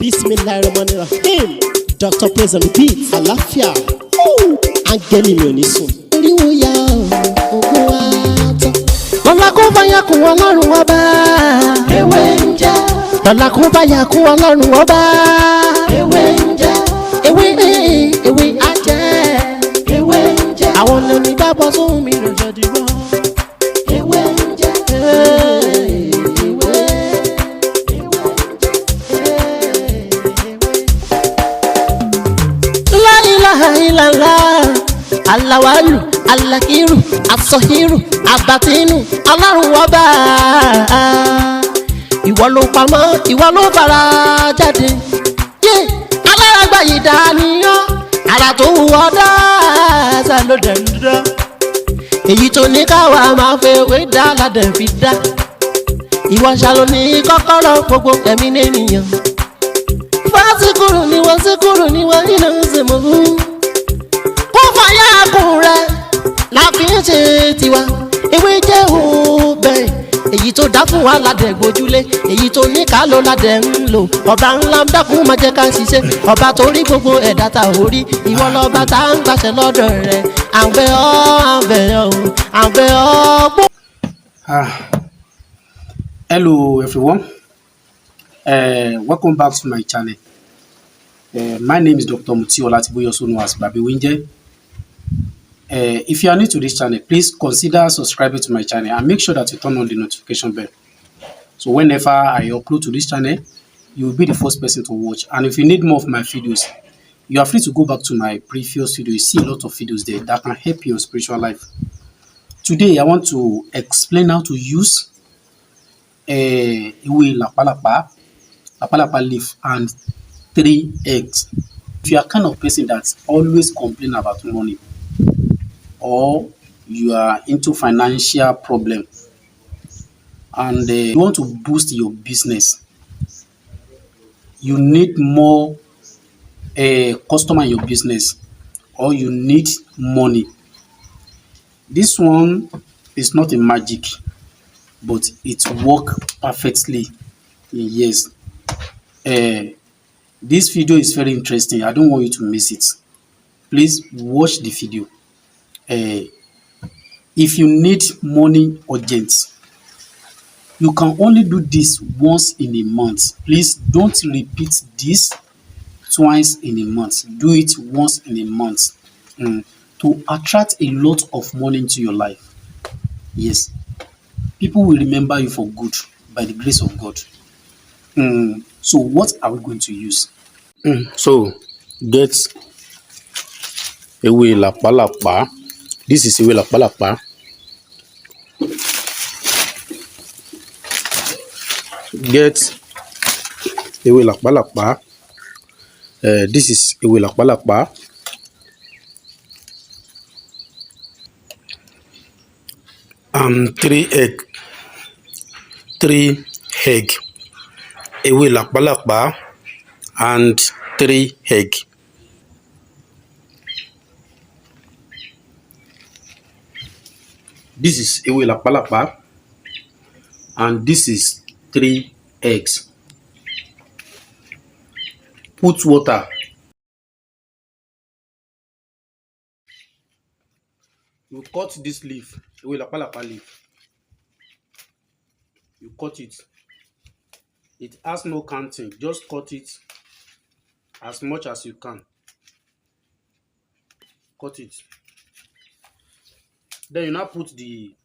Bismillahirrahmanirrahim. Dr. Praise on the beat. Àlàáfíà. Áńgẹ́lì mi ò ní sùn. Oríwo ya ogun wa tán. Lọ́la kó bá yà kún Ọlọ́run ọba. Ewé ń jẹ́. Lọ́la kó bá yà kún Ọlọ́run ọba. Ewé ń jẹ́. Ewé á jẹ́. Ewé ń jẹ́. Àwọn ọ̀nà ìgbàgbọ́ sóhun mi lọ́jọ́ dìbò. Ewé ń jẹ́. Alawalu, alakiru, asohiru, abatinu, Ọlọ́run ọba. Ìwọ ló pamọ́, ìwọ ló fara jáde. Aláràgbà yìí dàníyàn, ara tó wù ọ́ dáadáa ló dẹ̀ ń dá. Èyí tó ní káwa máa fẹ́ wé dá ládẹ̀ fi dá. Ìwọ ṣàlò ní kọ́kọ́rọ́ gbogbo ẹ̀mí nìyẹn. Fásikúrò ni wọ́n síkúrò ni wọ́n iná ń ṣe mọ́ fún. Fàyà kùn rẹ̀ la fi ń ṣe tiwa. Ewé jẹ́ òbẹ̀ èyí tó dá fún wa ládẹ̀ gbójúlé, èyí tó ní ká ló ládẹ̀ ń lò. Ọba ńlá ń dákun máa jẹ́ ká ṣiṣẹ́, ọba tó rí gbogbo ẹ̀dá ta ò rí. Ìwọ lọ́ba tá ń gbàṣẹ lọ́dọ̀ rẹ̀. À ń bẹ̀ ọ́, à ń bẹ̀ ọ́, à ń bẹ̀ ọ́. Hello everyone, welcome back to my channel. My name is Dr. Mutiu Olatiboye, also known as Babi Winje. If you are new to this channel, please consider subscribing to my channel and make sure that you turn on the notification bell. So whenever I upload to this channel, you will be the first person to watch. And if you need more of my videos, you are free to go back to my previous video. You see a lot of videos there that can help your spiritual life. Today, I want to explain how to use làpálàpá leaf and 3 eggs. If you are kind of person that always complain about money, or you are into financial problem and you want to boost your business, you need more customer in your business, or you need money. This one is not a magic, but it works perfectly in years. This video is very interesting. I don't want you to miss it. Please watch the video. If you need money urgent, you can only do this once in a month. Please don't repeat this twice in a month. Do it once in a month to attract a lot of money into your life. Yes, people will remember you for good by the grace of God. So what are we going to use? So get ewé làpálàpá. This is ewé làpálàpá. Get ewé làpálàpá. This is ewé làpálàpá. And 3 egg. 3 egg. Ewé làpálàpá and 3 egg. This is ewé làpálàpá and this is 3 eggs. Put water. You cut this leaf, ewé làpálàpá leaf. You cut it. It has no counting. Just cut it as much as you can. Cut it. Then you now put the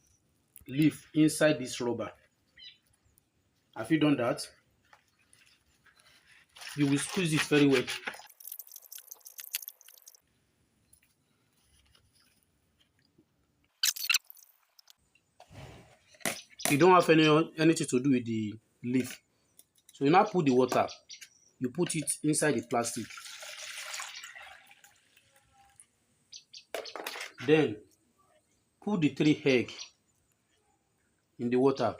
leaf inside this rubber. Have you done that? You will squeeze it very well. You don't have anything to do with the leaf. So you now put the water. You put it inside the plastic. Then put the 3 egg in the water.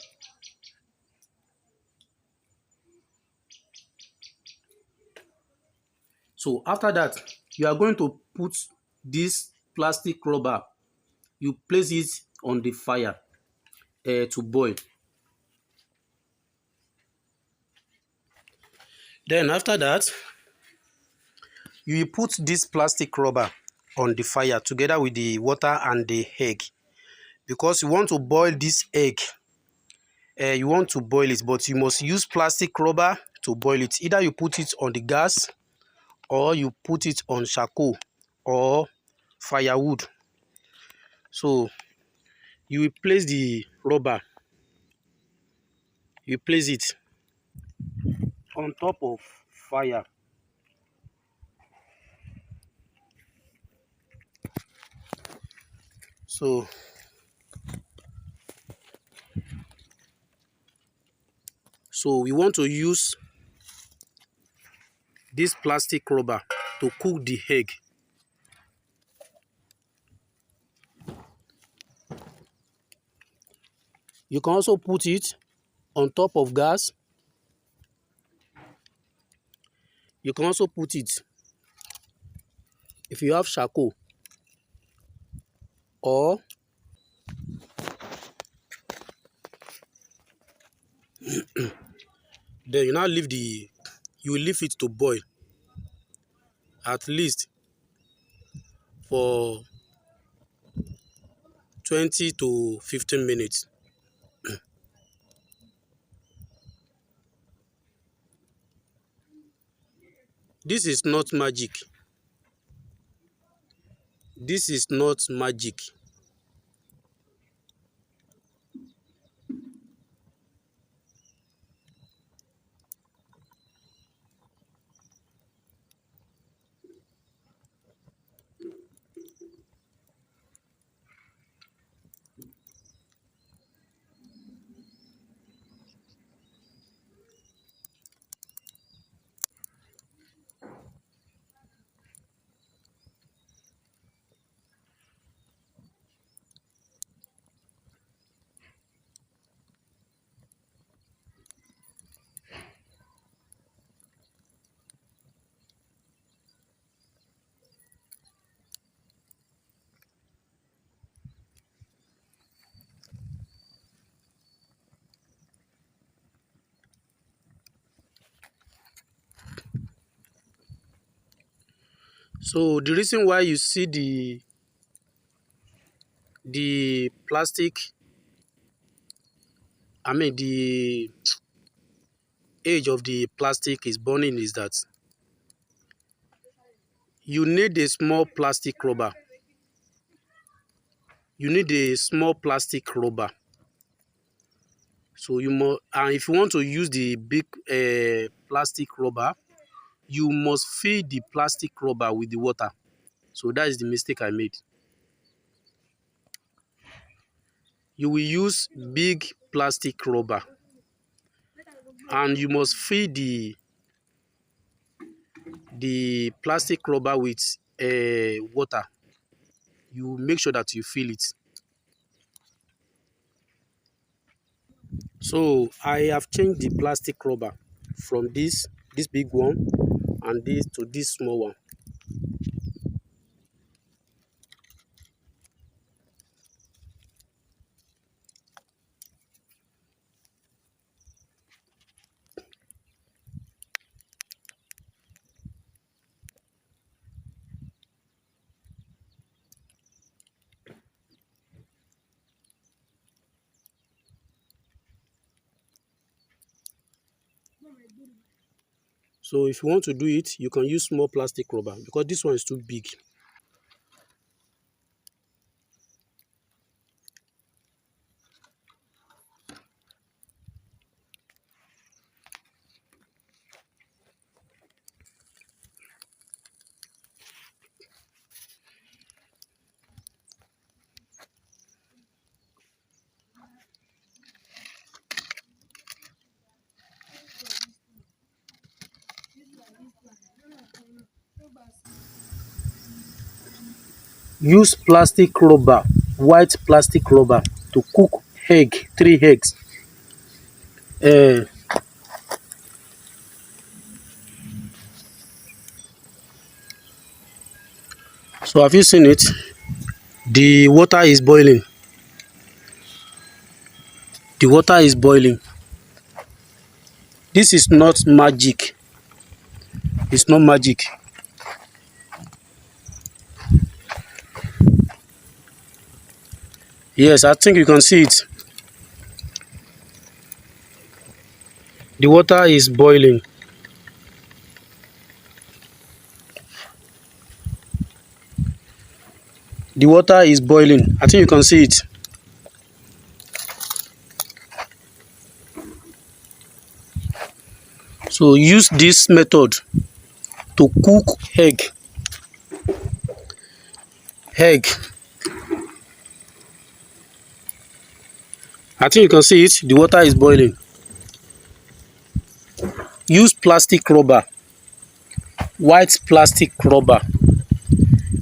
So after that, you are going to put this plastic rubber. You place it on the fire to boil. Then after that, you will put this plastic rubber on the fire together with the water and the egg, because you want to boil this egg. You want to boil it, but you must use plastic rubber to boil it. Either you put it on the gas or you put it on charcoal or firewood. So you will place the rubber, you place it on top of fire. So we want to use this plastic rubber to cook the egg. You can also put it on top of gas. You can also put it if you have charcoal, or then you now leave it to boil at least for 20 to 15 minutes. This is not magic. This is not magic. So the reason why you see the plastic, the edge of the plastic is burning is that you need a small plastic rubber. You need a small plastic rubber. So you must, and if you want to use the big plastic rubber, you must fill the plastic rubber with the water. So that is the mistake I made. You will use big plastic rubber, and you must fill the plastic rubber with water. You make sure that you fill it. So I have changed the plastic rubber from this big one and this to this small one. So if you want to do it, you can use small plastic rubber because this one is too big. Use plastic rubber, white plastic rubber, to cook egg, 3 eggs. Uh, so have you seen it? The water is boiling. The water is boiling. This is not magic. It's not magic. Yes, I think you can see it. The water is boiling. The water is boiling. I think you can see it. So use this method to cook egg. Egg. I think you can see it. The water is boiling. Use plastic rubber, white plastic rubber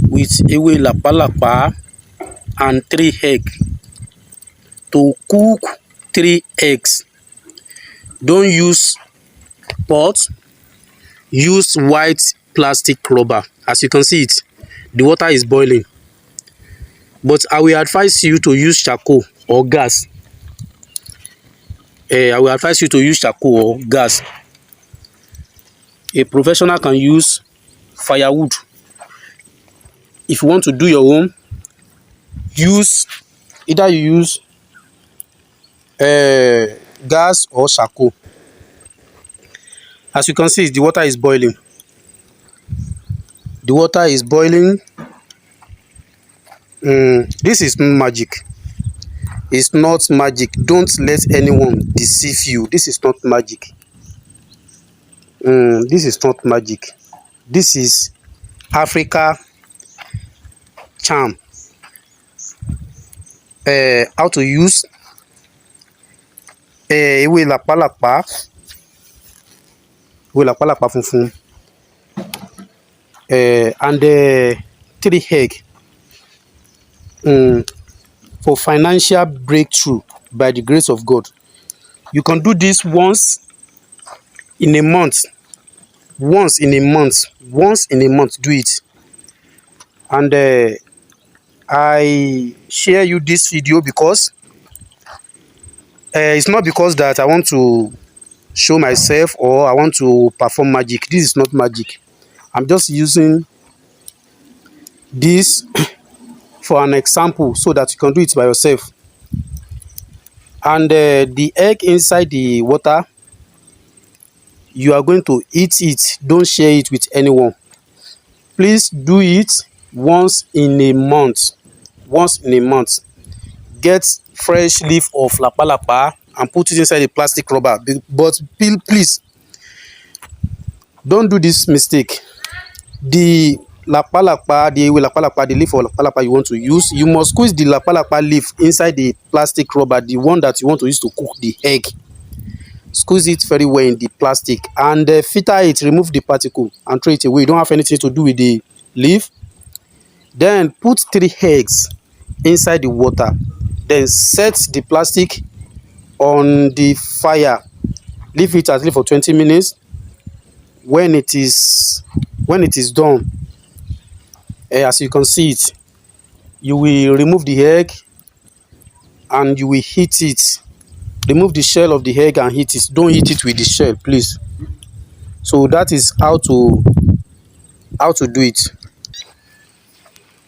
with ewé làpálàpá and 3 eggs to cook 3 eggs. Don't use pot, use white plastic rubber. As you can see it, the water is boiling. But I will advise you to use charcoal or gas. I will advise you to use charcoal or gas. A professional can use firewood. If you want to do your own, either you use gas or charcoal. As you can see, the water is boiling. The water is boiling. This is not magic. It's not magic. Don't let anyone deceive you. This is not magic. This is not magic. This is Africa charm. How to use ewé làpálàpá funfun, and 3 egg for financial breakthrough by the grace of God. You can do this once in a month. Once in a month, do it. And I share you this video because it's not because that I want to show myself or I want to perform magic. This is not magic. I'm just using this for an example so that you can do it by yourself. And the egg inside the water, you are going to eat it. Don't share it with anyone. Please do it once in a month. Once in a month. Get fresh leaf of làpálàpá and put it inside a plastic rubber. But please, don't do this mistake. The làpálàpá, the leaf of làpálàpá you want to use, you must squeeze the làpálàpá leaf inside the plastic rubber, the one that you want to use to cook the egg. Squeeze it very well in the plastic and filter it, remove the particle and throw it away. You don't have anything to do with the leaf. Then put 3 eggs inside the water. Then set the plastic on the fire. Leave it at least for 20 minutes. When it is done, as you can see it, you will remove the egg and you will heat it. Remove the shell of the egg and heat it. Don't heat it with the shell, please. So that is how to do it.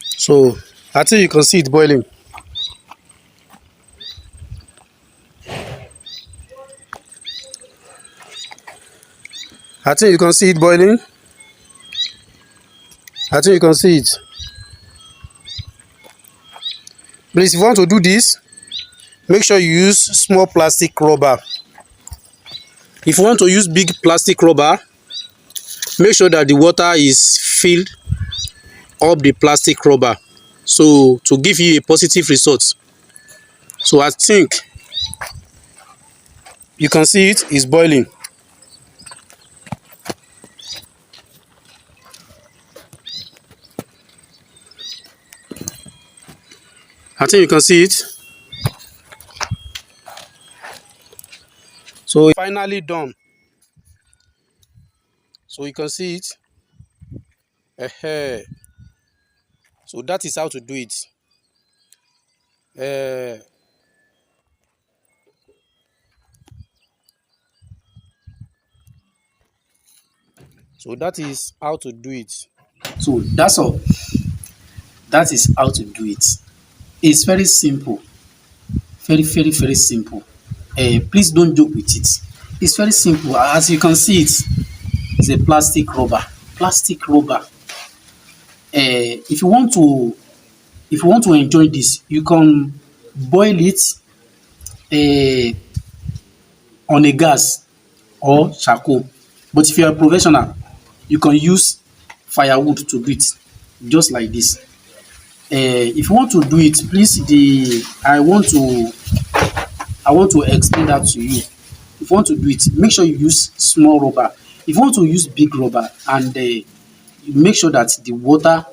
So I think you can see it boiling. I think you can see it boiling. I think you can see it. Please, if you want to do this, make sure you use small plastic rubber. If you want to use big plastic rubber, make sure that the water is filled up the plastic rubber, so to give you a positive result. So I think you can see it is boiling. I think you can see it. So it's finally done. So you can see it. So that is how to do it. So that is how to do it. So that's all. That is how to do it. It's very simple. Very, very, very simple. Please don't joke with it. It's very simple. As you can see, it's a plastic rubber. Plastic rubber. If you want to enjoy this, you can boil it on a gas or charcoal. But if you are a professional, you can use firewood to do it, just like this. If you want to do it, please, I want to explain that to you. If you want to do it, make sure you use small rubber. If you want to use big rubber, and make sure that the water,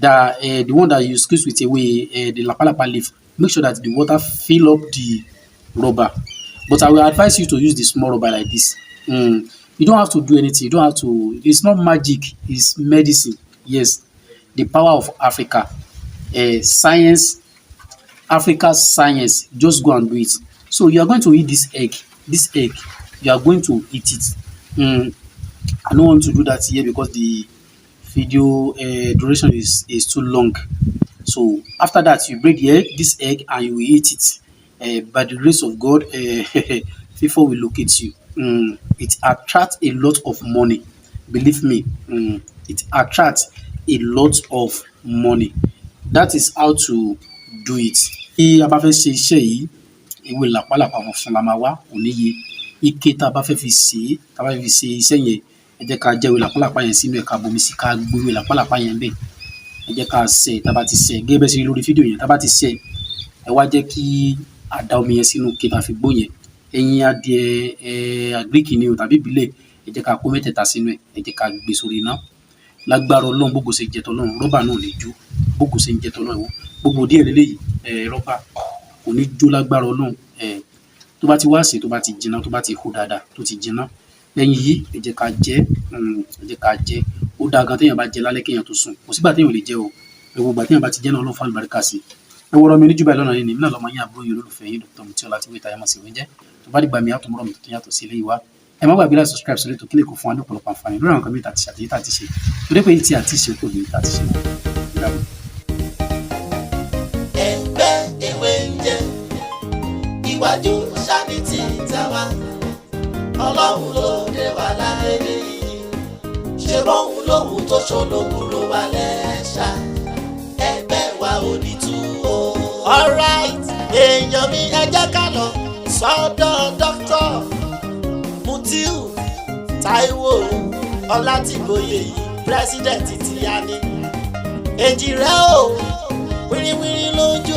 the one that you squeeze with away, the làpálàpá leaf, make sure that the water fill up the rubber. But I will advise you to use the small rubber like this. You don't have to do anything. You don't have to. It's not magic. It's medicine. Yes, the power of Africa, science, Africa's science. Just go and do it. So you are going to eat this egg. This egg, you are going to eat it. I don't want to do that here because the video duration is too long. So after that, you break this egg and you will eat it. By the grace of God, people will locate you. It attracts a lot of money. Believe me, it attracts a lot of money. That is how to do it. Tí a bá fẹ́ ṣe iṣẹ́ yìí, ewé làpálàpá funfun la máa wá, kò níye. Ike tá a bá fẹ́ fi ṣe, tá a bá fẹ́ fi ṣe iṣẹ́ yẹn, ẹ jẹ́ ká já ewé làpálàpá yẹn sínú ẹ̀, ká bomi sí, ká gbó ewé làpálàpá yẹn bẹ́ẹ̀. Ẹ jẹ́ ká sẹ́, tá a bá ti sẹ́, gẹ́gẹ́ bẹ́ẹ̀ ṣe rí lórí fídíò yẹn, tá a bá ti sẹ́, ẹ wá jẹ́ kí a da omi yẹn sínú ike tá a fi gbó yẹn. Ẹyin adìẹ àgíríkì ni o tàbí ìbílẹ̀, ẹ jẹ́ ká kó mẹ́tẹ̀ẹ̀ta sínú ẹ̀, ẹ jẹ́ ká gbé sórí iná. Lágbára Ọlọ́run, bógo ṣe jẹ tọlọ́run, rọ́bà náà ò ní jó. Bógo ṣe ń jẹ tọlọ́run, gbogbo díẹ̀ lélẹ́yìí, rọ́bà kò ní jó lágbára Ọlọ́run. Tó bá ti wá sè, tó bá ti jiná, tó bá ti hó dáadáa, tó ti jiná, ẹyin yìí ẹ jẹ́ ká jẹ, ẹ jẹ́ ká jẹ. Ó dáa gan téèyàn bá jẹ lálẹ́ kéèyàn tó sùn. Kò sígbà téèyàn ò lè jẹ o. Gbogbo ìgbà téèyàn bá ti jẹ náà, Ọlọ́run fàlùbáríkà sí. Ẹ wo ọ̀rọ̀ mi ní jù báyìí lọ́nà yìí ni, èmi náà lọmọ yín, àbúrò yín, olólùfẹ́ yín, Dr. Mutiola tí wíìtà yẹn mọ̀ sí wíńjẹ́. Tó bá dìgbà mi, á tún mọ́rọ̀ mi tó yàtọ̀ sí eléyìí wá. Ẹ má gbàgbé láti subscribe sórí ètò kílíkù fún wa ní ọ̀pọ̀lọpọ̀ àǹfààní lórí àwọn nǹkan mìíràn àti àtẹ̀yí tá a ti ṣe. Torí pé tí a ti ṣe kò ní tá a ti ṣe. ẹgbẹ́ ewé ń jẹ iwájú ṣáni tí tàwa ọlọ́run ló dé wà láyé yìí ṣe bóun lóhun tó ṣológun ló wà lẹ́ṣà ẹgbẹ́ wa ò ní tú o. alright èèyàn mi ẹ jẹ́ ká lọ sọ́dọ̀ Dr. Mutiu Taiwo Ọlátìgbóyè yìí pírẹsidẹ̀ntì ti yá ní èjì rẹ̀ o wíríwírí lójú.